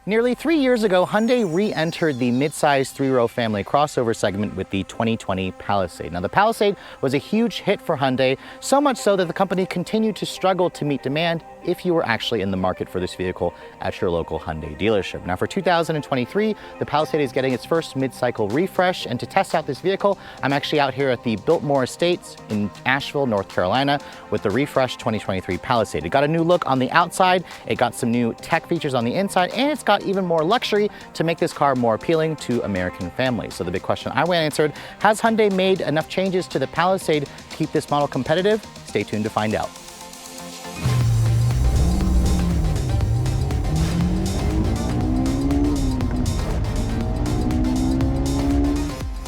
Nearly 3 years ago, Hyundai re-entered the mid-size three-row family crossover segment with the 2020 Palisade. Now, the Palisade was a huge hit for Hyundai, so much so that the company continued to struggle to meet demand if you were actually in the market for this vehicle at your local Hyundai dealership. Now, for 2023, the Palisade is getting its first mid-cycle refresh, and to test out this vehicle, I'm actually out here at the Biltmore Estates in Asheville, North Carolina, with the refreshed 2023 Palisade. It got a new look on the outside, it got some new tech features on the inside, and it's got even more luxury to make this car more appealing to American families. So the big question I want answered, has Hyundai made enough changes to the Palisade to keep this model competitive? Stay tuned to find out.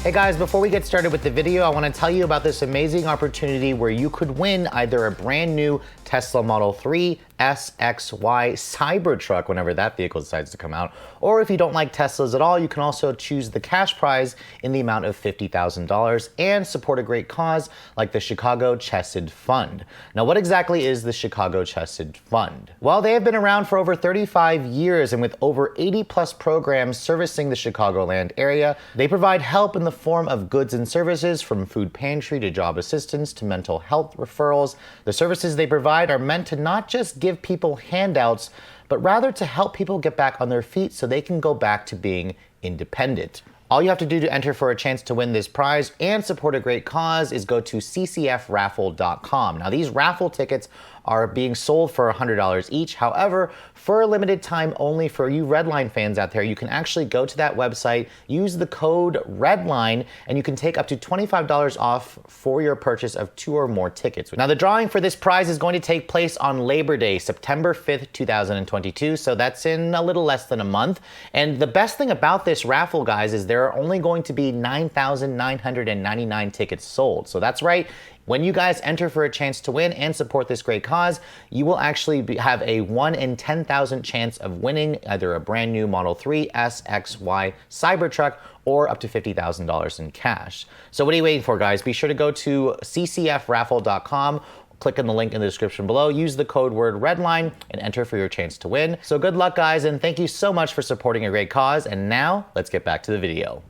Hey guys, before we get started with the video, I want to tell you about this amazing opportunity where you could win either a brand new Tesla Model 3 SXY Cybertruck whenever that vehicle decides to come out, or if you don't like Teslas at all, you can also choose the cash prize in the amount of $50,000 and support a great cause like the Chicago Chesed Fund. Now, what exactly is the Chicago Chesed Fund? Well, they have been around for over 35 years, and with over 80 plus programs servicing the Chicagoland area, they provide help in the form of goods and services from food pantry to job assistance to mental health referrals. The services they provide are meant to not just give people handouts, but rather to help people get back on their feet so they can go back to being independent. All you have to do to enter for a chance to win this prize and support a great cause is go to ccfraffle.com. Now, these raffle tickets are being sold for $100 each. However, for a limited time only for you Redline fans out there, you can actually go to that website, use the code Redline, and you can take up to $25 off for your purchase of 2 or more tickets. Now, the drawing for this prize is going to take place on Labor Day, September 5th, 2022. So that's in a little less than a month. And the best thing about this raffle, guys, is there are only going to be 9,999 tickets sold. So that's right. When you guys enter for a chance to win and support this great cause, you will actually have a 1 in 10,000 chance of winning either a brand new Model 3 SXY Cybertruck or up to $50,000 in cash. So what are you waiting for, guys? Be sure to go to ccfraffle.com. Click on the link in the description below, use the code word Redline, and enter for your chance to win. So good luck, guys, and thank you so much for supporting a great cause. And now, let's get back to the video.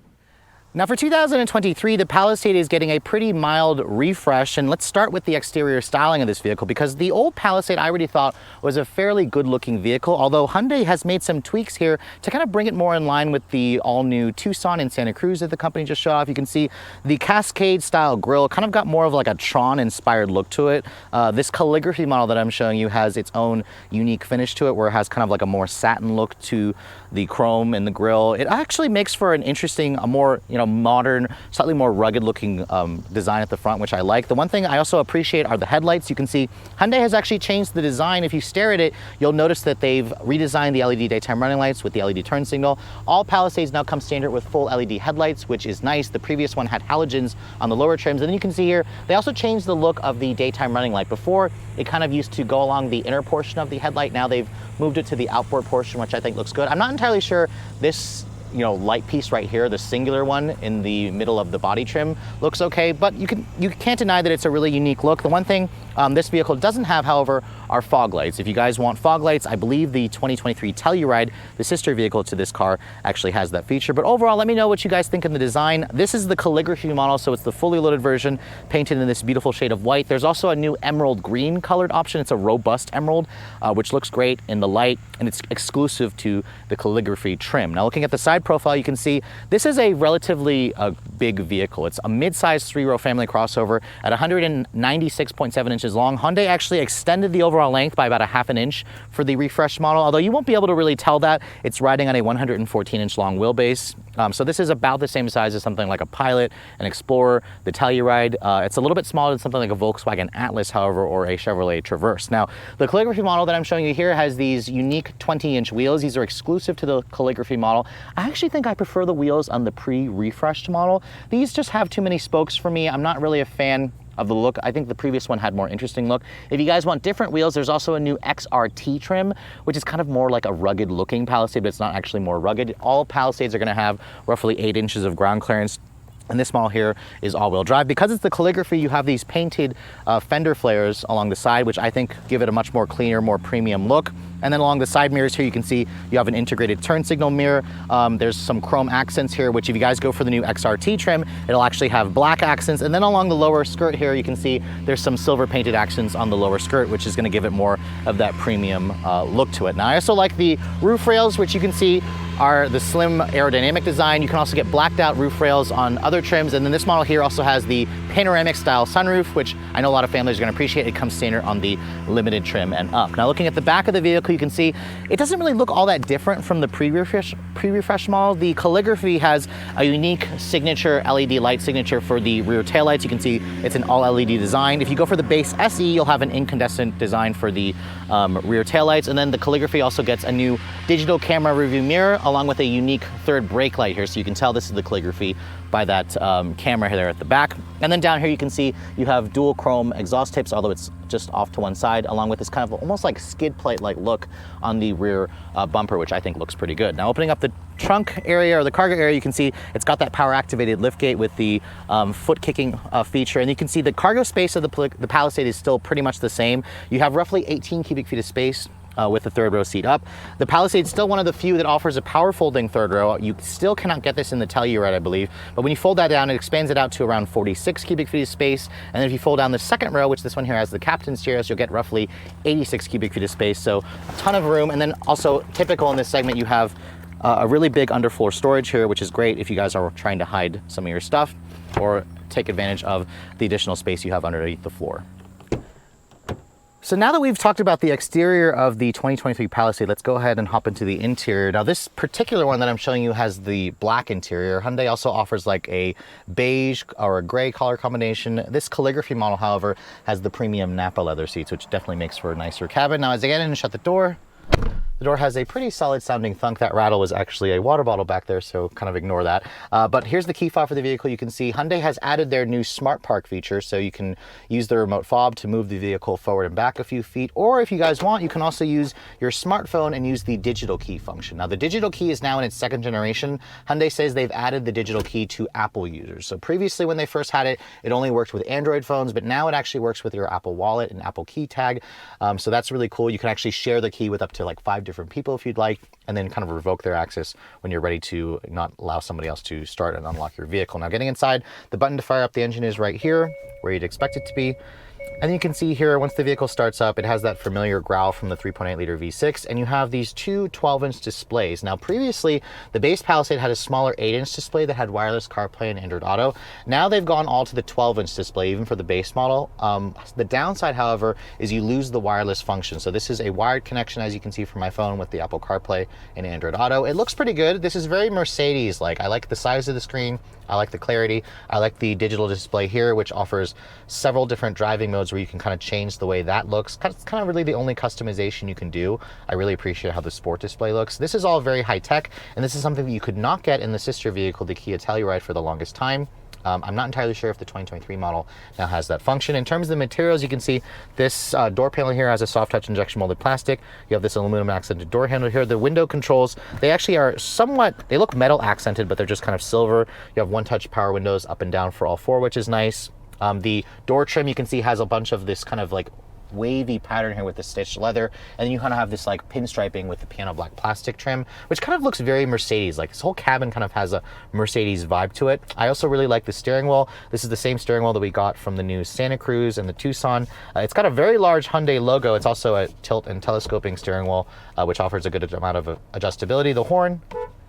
Now, for 2023, the Palisade is getting a pretty mild refresh, and let's start with the exterior styling of this vehicle, because the old Palisade I already thought was a fairly good-looking vehicle, although Hyundai has made some tweaks here to kind of bring it more in line with the all-new Tucson and Santa Cruz that the company just showed off. You can see the Cascade-style grille kind of got more of like a Tron-inspired look to it. This Calligraphy model that I'm showing you has its own unique finish to it, where it has kind of like a more satin look to the chrome and the grille. It actually makes for an interesting, a more, modern, slightly more rugged looking design at the front, which I like. The one thing I also appreciate are the headlights. You can see Hyundai has actually changed the design. If you stare at it, you'll notice that they've redesigned the LED daytime running lights with the LED turn signal. All Palisades now come standard with full LED headlights, which is nice. The previous one had halogens on the lower trims. And then you can see here, they also changed the look of the daytime running light. Before, it kind of used to go along the inner portion of the headlight. Now they've moved it to the outboard portion, which I think looks good. I'm not entirely sure this light piece right here, the singular one in the middle of the body trim, looks okay, but you can't deny that it's a really unique look. The one thing this vehicle doesn't have, however, are fog lights. If you guys want fog lights, I believe the 2023 Telluride, the sister vehicle to this car, actually has that feature. But overall, let me know what you guys think of the design. This is the Calligraphy model, so it's the fully loaded version, painted in this beautiful shade of white. There's also a new emerald green colored option. It's a robust emerald, which looks great in the light, and it's exclusive to the Calligraphy trim. Now, looking at the side profile, you can see this is a relatively big vehicle. It's a mid-sized three-row family crossover at 196.7 inches long. Hyundai actually extended the overall length by about a ½ inch for the refreshed model, although you won't be able to really tell that. It's riding on a 114-inch long wheelbase. So this is about the same size as something like a Pilot, an Explorer, the Telluride. It's a little bit smaller than something like a Volkswagen Atlas, however, or a Chevrolet Traverse. Now, the Calligraphy model that I'm showing you here has these unique 20-inch wheels. These are exclusive to the Calligraphy model. I actually think I prefer the wheels on the pre-refreshed model. These just have too many spokes for me. I'm not really a fan of the look. I think the previous one had more interesting look. If you guys want different wheels, there's also a new XRT trim, which is kind of more like a rugged looking Palisade, but it's not actually more rugged. All Palisades are going to have roughly 8 inches of ground clearance. And this model here is all-wheel drive. Because it's the Calligraphy, you have these painted fender flares along the side, which I think give it a much more cleaner, more premium look. And then along the side mirrors here, you can see you have an integrated turn signal mirror. There's some chrome accents here, which if you guys go for the new XRT trim, it'll actually have black accents. And then along the lower skirt here, you can see there's some silver painted accents on the lower skirt, which is gonna give it more of that premium look to it. Now, I also like the roof rails, which you can see are the slim aerodynamic design. You can also get blacked out roof rails on other trims. And then this model here also has the panoramic style sunroof, which I know a lot of families are gonna appreciate. It comes standard on the limited trim and up. Now, looking at the back of the vehicle, you can see it doesn't really look all that different from the pre-refresh model. The Calligraphy has a unique signature LED light signature for the rear taillights. You can see it's an all LED design. If you go for the base SE, you'll have an incandescent design for the rear taillights. And then the Calligraphy also gets a new digital camera review mirror along with a unique third brake light here. So you can tell this is the Calligraphy by that camera there at the back. And then down here you can see you have dual chrome exhaust tips, although it's just off to one side, along with this kind of almost like skid plate-like look on the rear bumper, which I think looks pretty good. Now, opening up the trunk area or the cargo area, you can see it's got that power-activated liftgate with the foot kicking feature. And you can see the cargo space of the Palisade is still pretty much the same. You have roughly 18 cubic feet of space with the third row seat up. The Palisade is still one of the few that offers a power folding third row. You still cannot get this in the Telluride, I believe, but when you fold that down, it expands it out to around 46 cubic feet of space. And then if you fold down the second row, which this one here has the captain's chairs, you'll get roughly 86 cubic feet of space. So a ton of room. And then also typical in this segment, you have a really big underfloor storage here, which is great if you guys are trying to hide some of your stuff or take advantage of the additional space you have underneath the floor. So now that we've talked about the exterior of the 2023 Palisade, let's go ahead and hop into the interior. Now, this particular one that I'm showing you has the black interior. Hyundai also offers like a beige or a gray color combination. This Calligraphy model, however, has the premium Napa leather seats, which definitely makes for a nicer cabin. Now, as I get in and shut the door has a pretty solid sounding thunk. That rattle was actually a water bottle back there, so kind of ignore that. But here's the key fob for the vehicle. You can see Hyundai has added their new Smart Park feature, so you can use the remote fob to move the vehicle forward and back a few feet, or if you guys want, you can also use your smartphone and use the digital key function. Now, the digital key is now in its second generation. Hyundai says they've added the digital key to Apple users. So previously when they first had it, it only worked with Android phones, but now it actually works with your Apple Wallet and Apple Key Tag. So that's really cool. You can actually share the key with up to like 5 different people if you'd like, and then kind of revoke their access when you're ready to not allow somebody else to start and unlock your vehicle. Now, getting inside, the button to fire up the engine is right here, where you'd expect it to be. And you can see here, once the vehicle starts up, it has that familiar growl from the 3.8 liter V6, and you have these two 12-inch displays. Now, previously, the base Palisade had a smaller 8-inch display that had wireless CarPlay and Android Auto. Now they've gone all to the 12-inch display, even for the base model. The downside, however, is you lose the wireless function. So this is a wired connection, as you can see from my phone, with the Apple CarPlay and Android Auto. It looks pretty good. This is very Mercedes-like. I like the size of the screen. I like the clarity. I like the digital display here, which offers several different driving modes where you can kind of change the way that looks. It's kind of really the only customization you can do. I really appreciate how the sport display looks. This is all very high tech, and this is something that you could not get in the sister vehicle, the Kia Telluride, for the longest time. I'm not entirely sure if the 2023 model now has that function. In terms of the materials, you can see this door panel here has a soft touch injection molded plastic. You have this aluminum accented door handle here. The window controls, they actually are they look metal accented, but they're just kind of silver. You have one touch power windows up and down for all four, which is nice. The door trim, you can see, has a bunch of this kind of like wavy pattern here with the stitched leather, and then you kind of have this like pinstriping with the piano black plastic trim, which kind of looks very Mercedes. Like, this whole cabin kind of has a Mercedes vibe to it. I also really like the steering wheel. This is the same steering wheel that we got from the new Santa Cruz and the Tucson. It's got a very large Hyundai logo. It's also a tilt and telescoping steering wheel, which offers a good amount of adjustability. The horn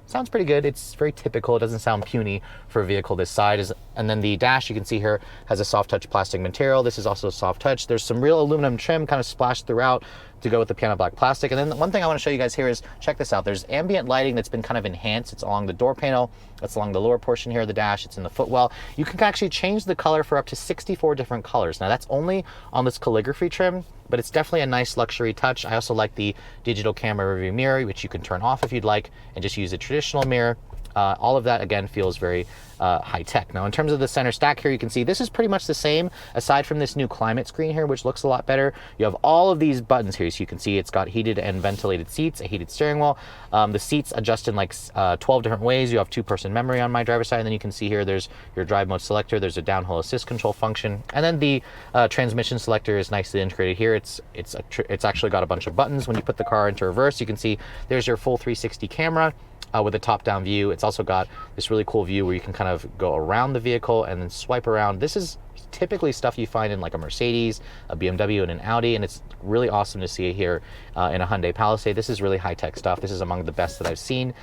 sounds pretty good. It's very typical. It doesn't sound puny for a vehicle this size. And then the dash, you can see here, has a soft touch plastic material. This is also soft touch. There's some real aluminum trim kind of splashed throughout to go with the piano black plastic. And then the one thing I want to show you guys here is, check this out. There's ambient lighting that's been kind of enhanced. It's along the door panel. It's along the lower portion here of the dash. It's in the footwell. You can actually change the color for up to 64 different colors. Now, that's only on this Calligraphy trim, but it's definitely a nice luxury touch. I also like the digital camera review mirror, which you can turn off if you'd like and just use a traditional mirror. All of that, again, feels very high tech. Now, in terms of the center stack here, you can see this is pretty much the same, aside from this new climate screen here, which looks a lot better. You have all of these buttons here, so you can see it's got heated and ventilated seats, a heated steering wheel. The seats adjust in like 12 different ways. You have 2-person memory on my driver's side, and then you can see here there's your drive mode selector, there's a downhill assist control function, and then the transmission selector is nicely integrated here. It's actually got a bunch of buttons. When you put the car into reverse, you can see there's your full 360 camera. With a top-down view. It's also got this really cool view where you can kind of go around the vehicle and then swipe around. This is typically stuff you find in like a Mercedes, a BMW, and an Audi, and it's really awesome to see it here in a Hyundai Palisade. This is really high-tech stuff. This is among the best that I've seen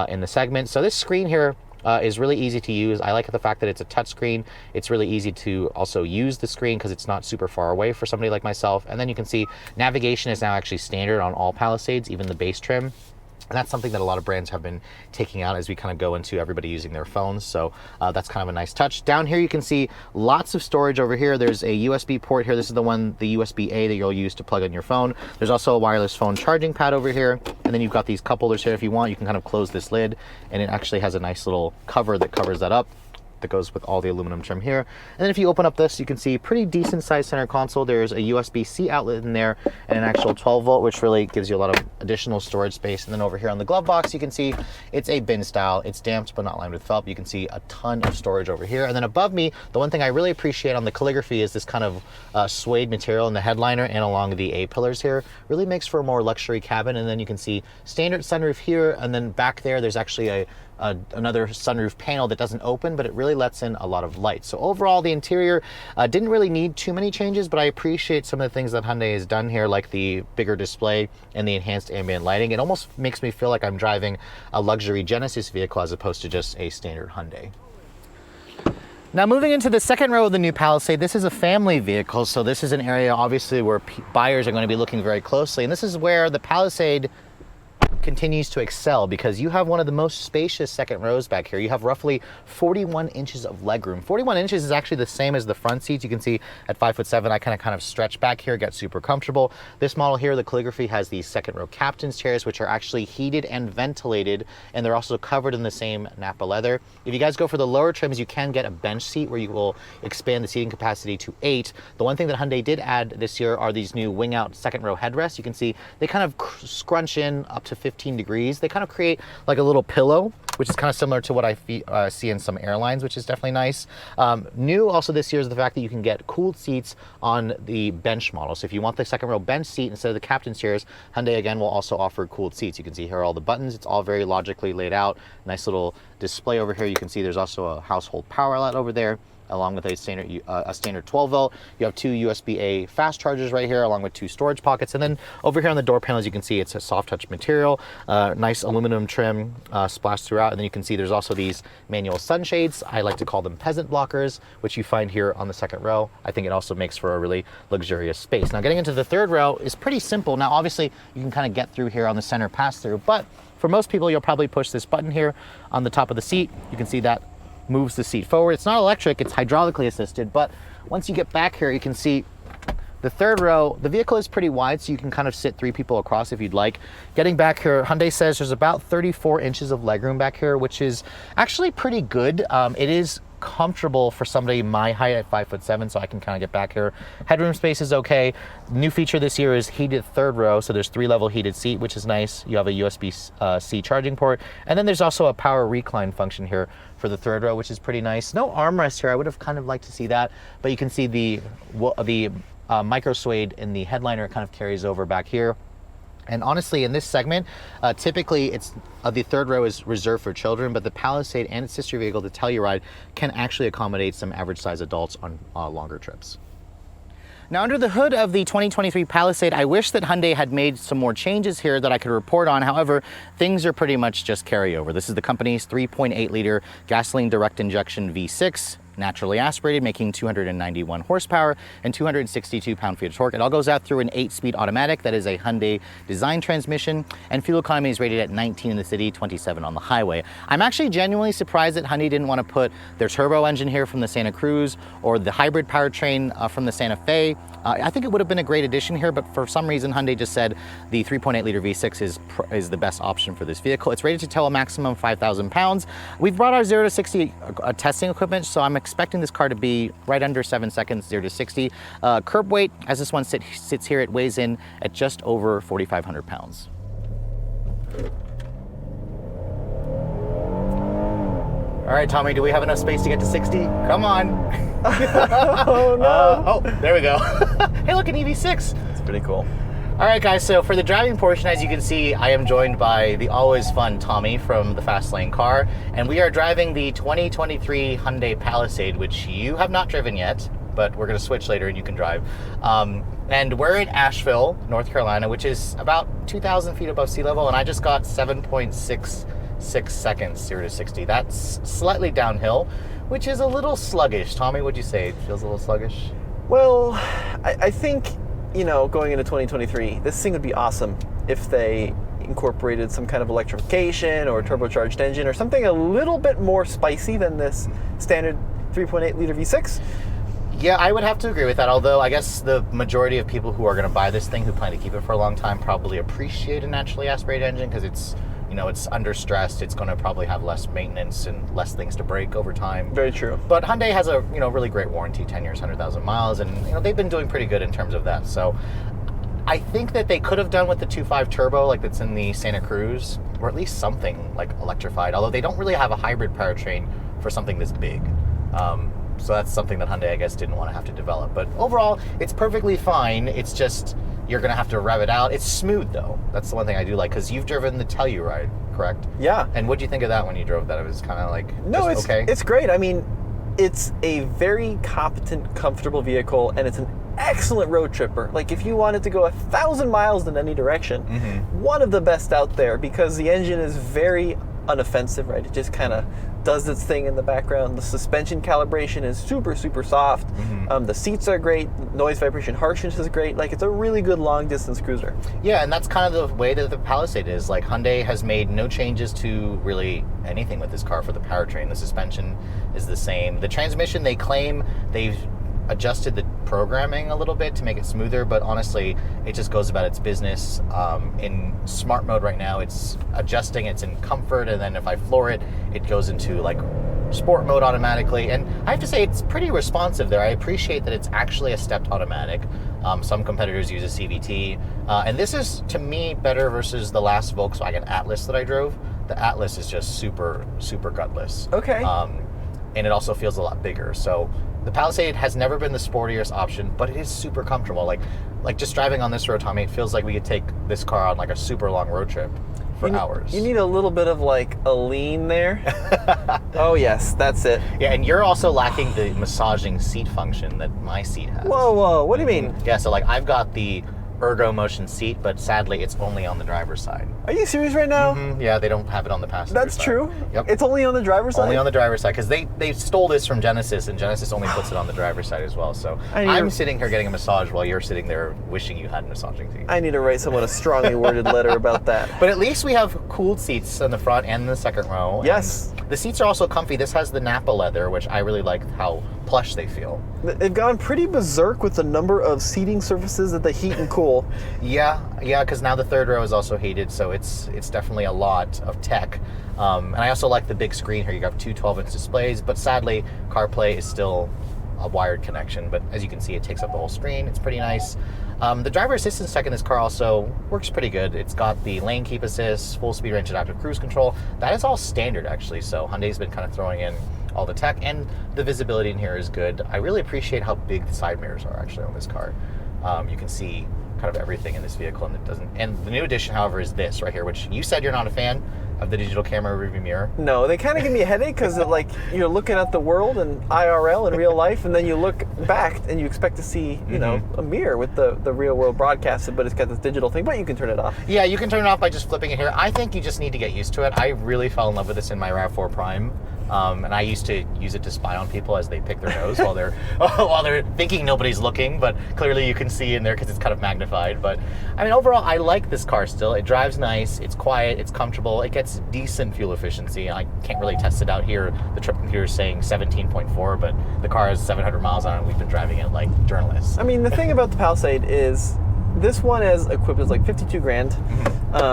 in the segment. So this screen here is really easy to use. I like the fact that it's a touch screen. It's really easy to also use the screen because it's not super far away for somebody like myself. And then you can see navigation is now actually standard on all Palisades, even the base trim. And that's something that a lot of brands have been taking out as we kind of go into everybody using their phones. So that's kind of a nice touch. Down here, you can see lots of storage over here. There's a USB port here. This is the one, the USB-A that you'll use to plug in your phone. There's also a wireless phone charging pad over here. And then you've got these cup holders here. If you want, you can kind of close this lid, and it actually has a nice little cover that covers that up, that goes with all the aluminum trim here. And then if you open up this, you can see pretty decent sized center console. There's a USB-C outlet in there and an actual 12 volt, which really gives you a lot of additional storage space. And then over here on the glove box, you can see it's a bin style. It's damped but not lined with felt. You can see a ton of storage over here. And then above me, the one thing I really appreciate on the Calligraphy is this kind of suede material in the headliner and along the A-pillars here. Really makes for a more luxury cabin. And then you can see standard sunroof here, and then back there, there's actually another sunroof panel that doesn't open, but it really lets in a lot of light. So overall, the interior didn't really need too many changes, but I appreciate some of the things that Hyundai has done here, like the bigger display and the enhanced ambient lighting. It almost makes me feel like I'm driving a luxury Genesis vehicle as opposed to just a standard Hyundai. Now, moving into the second row of the new Palisade, this is a family vehicle, so this is an area obviously where buyers are going to be looking very closely, and this is where the Palisade continues to excel, because you have one of the most spacious second rows back here. You have roughly 41 inches of legroom. 41 inches is actually the same as the front seats. You can see at 5'7", I kind of stretch back here, get super comfortable. This model here, the Calligraphy, has these second row captain's chairs, which are actually heated and ventilated, and they're also covered in the same Nappa leather. If you guys go for the lower trims, you can get a bench seat where you will expand the seating capacity to 8. The one thing that Hyundai did add this year are these new wing out second row headrests. You can see they kind of scrunch in up to 15 degrees. They kind of create like a little pillow, which is kind of similar to what I see in some airlines, which is definitely nice. New also this year is the fact that you can get cooled seats on the bench model. So if you want the second row bench seat instead of the captain's chairs, Hyundai again will also offer cooled seats. You can see here are all the buttons. It's all very logically laid out. Nice little display over here. You can see there's also a household power outlet over there, along with a standard 12 volt. You have 2 USB-A fast chargers right here, along with 2 storage pockets. And then over here on the door panels, you can see it's a soft touch material, nice aluminum trim splashed throughout. And then you can see there's also these manual sunshades. I like to call them peasant blockers, which you find here on the second row. I think it also makes for a really luxurious space. Now, getting into the third row is pretty simple. Now, obviously, you can kind of get through here on the center pass through, but for most people, you'll probably push this button here on the top of the seat. You can see that moves the seat forward. It's not electric, it's hydraulically assisted, but once you get back here, you can see the third row. The vehicle is pretty wide, so you can kind of sit 3 people across if you'd like. Getting back here, Hyundai says there's about 34 inches of legroom back here, which is actually pretty good. It is comfortable for somebody my height at 5'7", so I can kind of get back here. Headroom space is okay. New feature this year is heated third row, so there's 3-level heated seat, which is nice. You have a USB-C charging port, and then there's also a power recline function here for the third row, which is pretty nice. No armrest here. I would have kind of liked to see that, but you can see the micro suede in the headliner kind of carries over back here. And honestly, in this segment, typically the third row is reserved for children, but the Palisade and its sister vehicle, the Telluride, can actually accommodate some average size adults on longer trips. Now, under the hood of the 2023 Palisade, I wish that Hyundai had made some more changes here that I could report on. However, things are pretty much just carryover. This is the company's 3.8-liter gasoline direct injection V6. naturally aspirated, making 291 horsepower and 262 pound-feet of torque. It all goes out through an 8-speed automatic that is a Hyundai design transmission, and fuel economy is rated at 19 in the city, 27 on the highway. I'm actually genuinely surprised that Hyundai didn't want to put their turbo engine here from the Santa Cruz or the hybrid powertrain from the Santa Fe. I think it would have been a great addition here, but for some reason Hyundai just said the 3.8 liter V6 is the best option for this vehicle. It's rated to tow a maximum of 5,000 pounds. We've brought our 0 to 60 testing equipment, so I'm expecting this car to be right under 7 seconds, 0 to 60. Curb weight, as this one sits here, it weighs in at just over 4,500 pounds. All right, Tommy, do we have enough space to get to 60? Come on. Oh, no. Oh, there we go. Hey, look, an EV6. It's pretty cool. All right, guys, so for the driving portion, as you can see, I am joined by the always fun Tommy from the Fast Lane Car, and we are driving the 2023 Hyundai Palisade, which you have not driven yet, but we're going to switch later and you can drive. And we're in Asheville, North Carolina, which is about 2,000 feet above sea level, and I just got 7.66 seconds, 0 to 60. That's slightly downhill, which is a little sluggish. Tommy, would you say it feels a little sluggish? Well, I think, you know, going into 2023, this thing would be awesome if they incorporated some kind of electrification or turbocharged engine or something a little bit more spicy than this standard 3.8 liter V6. Yeah, I would have to agree with that, although I guess the majority of people who are going to buy this thing, who plan to keep it for a long time, probably appreciate a naturally aspirated engine because it's, you know, it's under stress. It's going to probably have less maintenance and less things to break over time. Very true. But Hyundai has a, you know, really great warranty, 10 years, 100,000 miles, and, you know, they've been doing pretty good in terms of that. So I think that they could have done with the 2.5 turbo like that's in the Santa Cruz, or at least something like electrified, although they don't really have a hybrid powertrain for something this big. So that's something that Hyundai, I guess, didn't want to have to develop. But overall, it's perfectly fine. It's just, you're going to have to rev it out. It's smooth, though. That's the one thing I do like, because you've driven the Telluride, correct? Yeah. And what do you think of that when you drove that? It was kind of like, no, just okay? It's great. I mean, it's a very competent, comfortable vehicle, and it's an excellent road tripper. Like, if you wanted to go 1,000 miles in any direction, one of the best out there, because the engine is very unoffensive, right? It just kind of does its thing in the background. The suspension calibration is super, super soft. The seats are great. Noise, vibration, harshness is great. Like, it's a really good long distance cruiser. Yeah, and that's kind of the way that the Palisade is. Like, Hyundai has made no changes to really anything with this car for the powertrain. The suspension is the same. The transmission, they claim they've adjusted the programming a little bit to make it smoother, but honestly, it just goes about its business. In smart mode right now, it's adjusting, it's in comfort, and then if I floor it, it goes into like sport mode automatically. And I have to say, it's pretty responsive there. I appreciate that it's actually a stepped automatic. Some competitors use a CVT, and this is, to me, better versus the last Volkswagen Atlas that I drove. The Atlas is just super, super gutless. Okay. And it also feels a lot bigger. So the Palisade has never been the sportiest option, but it is super comfortable. Like just driving on this road, Tommy, it feels like we could take this car on like a super long road trip for hours. You need a little bit of like a lean there. Oh yes, that's it. Yeah, and you're also lacking the massaging seat function that my seat has. Whoa, what do you mean? Yeah, so like I've got the Ergo Motion seat, but sadly it's only on the driver's side. Are you serious right now? Yeah, they don't have it on the passenger side. That's true? Yep. It's only on the driver's side? Only on the driver's side, because they stole this from Genesis, and Genesis only puts it on the driver's side as well. So I'm sitting here getting a massage while you're sitting there wishing you had a massaging seat. I need to write someone a strongly worded letter about that. But at least we have cooled seats in the front and in the second row. Yes. The seats are also comfy. This has the Napa leather, which I really like how plush they feel. They've gone pretty berserk with the number of seating surfaces that they heat and cool. Yeah, because now the third row is also heated, so it's definitely a lot of tech. And I also like the big screen here. You got two 12-inch displays, but sadly, CarPlay is still a wired connection. But as you can see, it takes up the whole screen. It's pretty nice. The driver assistance tech in this car also works pretty good. It's got the lane keep assist, full speed range adaptive cruise control. That is all standard, actually. So Hyundai's been kind of throwing in all the tech, and the visibility in here is good. I really appreciate how big the side mirrors are actually on this car. You can see kind of everything in this vehicle, and it doesn't. And the new addition, however, is this right here, which you said you're not a fan of the digital camera rearview mirror. No, they kind of give me a headache because like you're looking at the world in IRL in real life, and then you look back and you expect to see you know a mirror with the real world broadcasted, but it's got this digital thing. But you can turn it off. Yeah, you can turn it off by just flipping it here. I think you just need to get used to it. I really fell in love with this in my RAV4 Prime. And I used to use it to spy on people as they pick their nose while they're while they're thinking nobody's looking, but clearly you can see in there because it's kind of magnified. But I mean, overall, I like this car still. It drives nice, it's quiet, it's comfortable, it gets decent fuel efficiency. I can't really test it out here. The trip computer is saying 17.4, but the car has 700 miles on it. We've been driving it like journalists. I mean, the thing about the Palisade is this one is equipped as like 52 grand,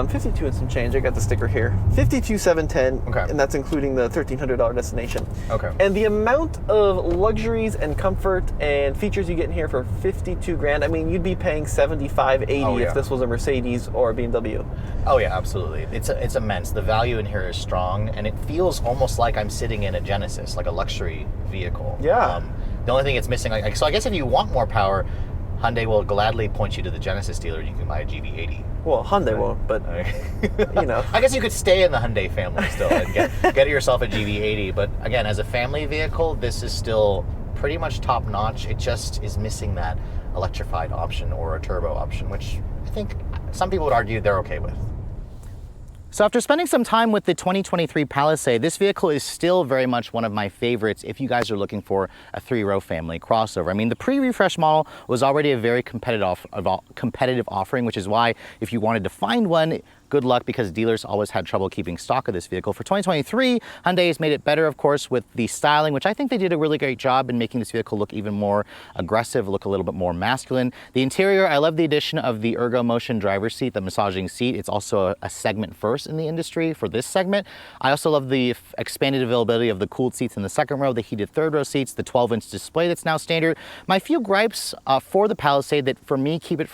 52 and some change. I got the sticker here. 52,710, Okay. and that's including the $1,300 destination. Okay. And the amount of luxuries and comfort and features you get in here for 52 grand, I mean, you'd be paying 75, 80 Oh, yeah. if this was a Mercedes or a BMW. Oh yeah, absolutely. It's immense. The value in here is strong, and it feels almost like I'm sitting in a Genesis, like a luxury vehicle. Yeah. The only thing it's missing, so I guess if you want more power, Hyundai will gladly point you to the Genesis dealer and you can buy a GV80. Well, Hyundai won't, but you know. I guess you could stay in the Hyundai family still and get yourself a GV80. But again, as a family vehicle, this is still pretty much top notch. It just is missing that electrified option or a turbo option, which I think some people would argue they're okay with. So after spending some time with the 2023 Palisade, this vehicle is still very much one of my favorites if you guys are looking for a 3-row family crossover. I mean, the pre-refresh model was already a very competitive offering, which is why if you wanted to find one, good luck, because dealers always had trouble keeping stock of this vehicle. For 2023, Hyundai has made it better, of course, with the styling, which I think they did a really great job in making this vehicle look even more aggressive, look a little bit more masculine. The interior, I love the addition of the Ergo Motion driver's seat, the massaging seat. It's also a segment first in the industry for this segment. I also love the expanded availability of the cooled seats in the second row, the heated third row seats, the 12-inch display that's now standard. My few gripes for the Palisade that for me keep it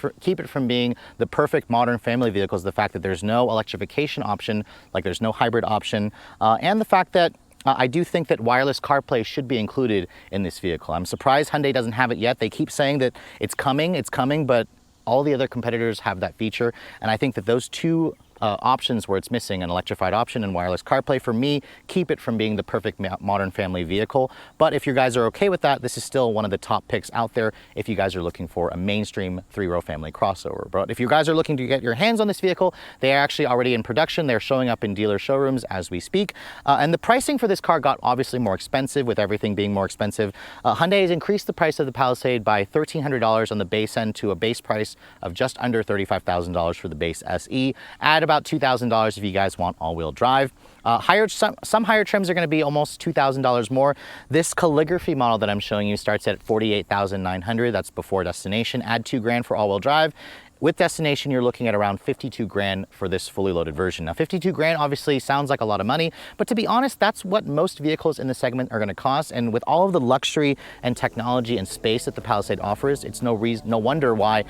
from being the perfect modern family vehicle is the fact that there's no electrification option, like there's no hybrid option, and the fact that I do think that wireless CarPlay should be included in this vehicle. I'm surprised Hyundai doesn't have it yet. They keep saying that it's coming, but all the other competitors have that feature, and I think that those two options where it's missing, an electrified option and wireless CarPlay, for me, keep it from being the perfect modern family vehicle. But if you guys are okay with that, this is still one of the top picks out there if you guys are looking for a mainstream 3-row family crossover. But if you guys are looking to get your hands on this vehicle, they are actually already in production. They're showing up in dealer showrooms as we speak. And the pricing for this car got obviously more expensive, with everything being more expensive. Hyundai has increased the price of the Palisade by $1,300 on the base end to a base price of just under $35,000 for the base SE. Add about $2,000 if you guys want all-wheel drive. Some higher trims are going to be almost $2,000 more. This Calligraphy model that I'm showing you starts at $48,900. That's before destination. Add $2 grand for all-wheel drive. With destination, you're looking at around 52 grand for this fully loaded version. Now, 52 grand obviously sounds like a lot of money, but to be honest, that's what most vehicles in the segment are going to cost. And with all of the luxury and technology and space that the Palisade offers, it's no wonder why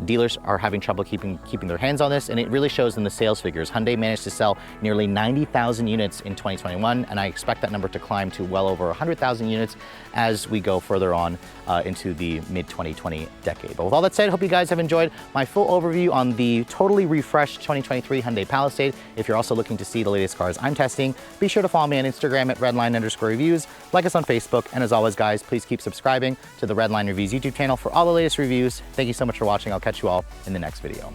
dealers are having trouble keeping their hands on this. And it really shows in the sales figures. Hyundai managed to sell nearly 90,000 units in 2021, and I expect that number to climb to well over 100,000 units as we go further on into the mid-2020 decade. But with all that said, hope you guys have enjoyed my full overview on the totally refreshed 2023 Hyundai Palisade. If you're also looking to see the latest cars I'm testing, be sure to follow me on Instagram at Redline_reviews, like us on Facebook, and as always, guys, please keep subscribing to the Redline Reviews YouTube channel for all the latest reviews. Thank you so much for watching. I'll catch you all in the next video.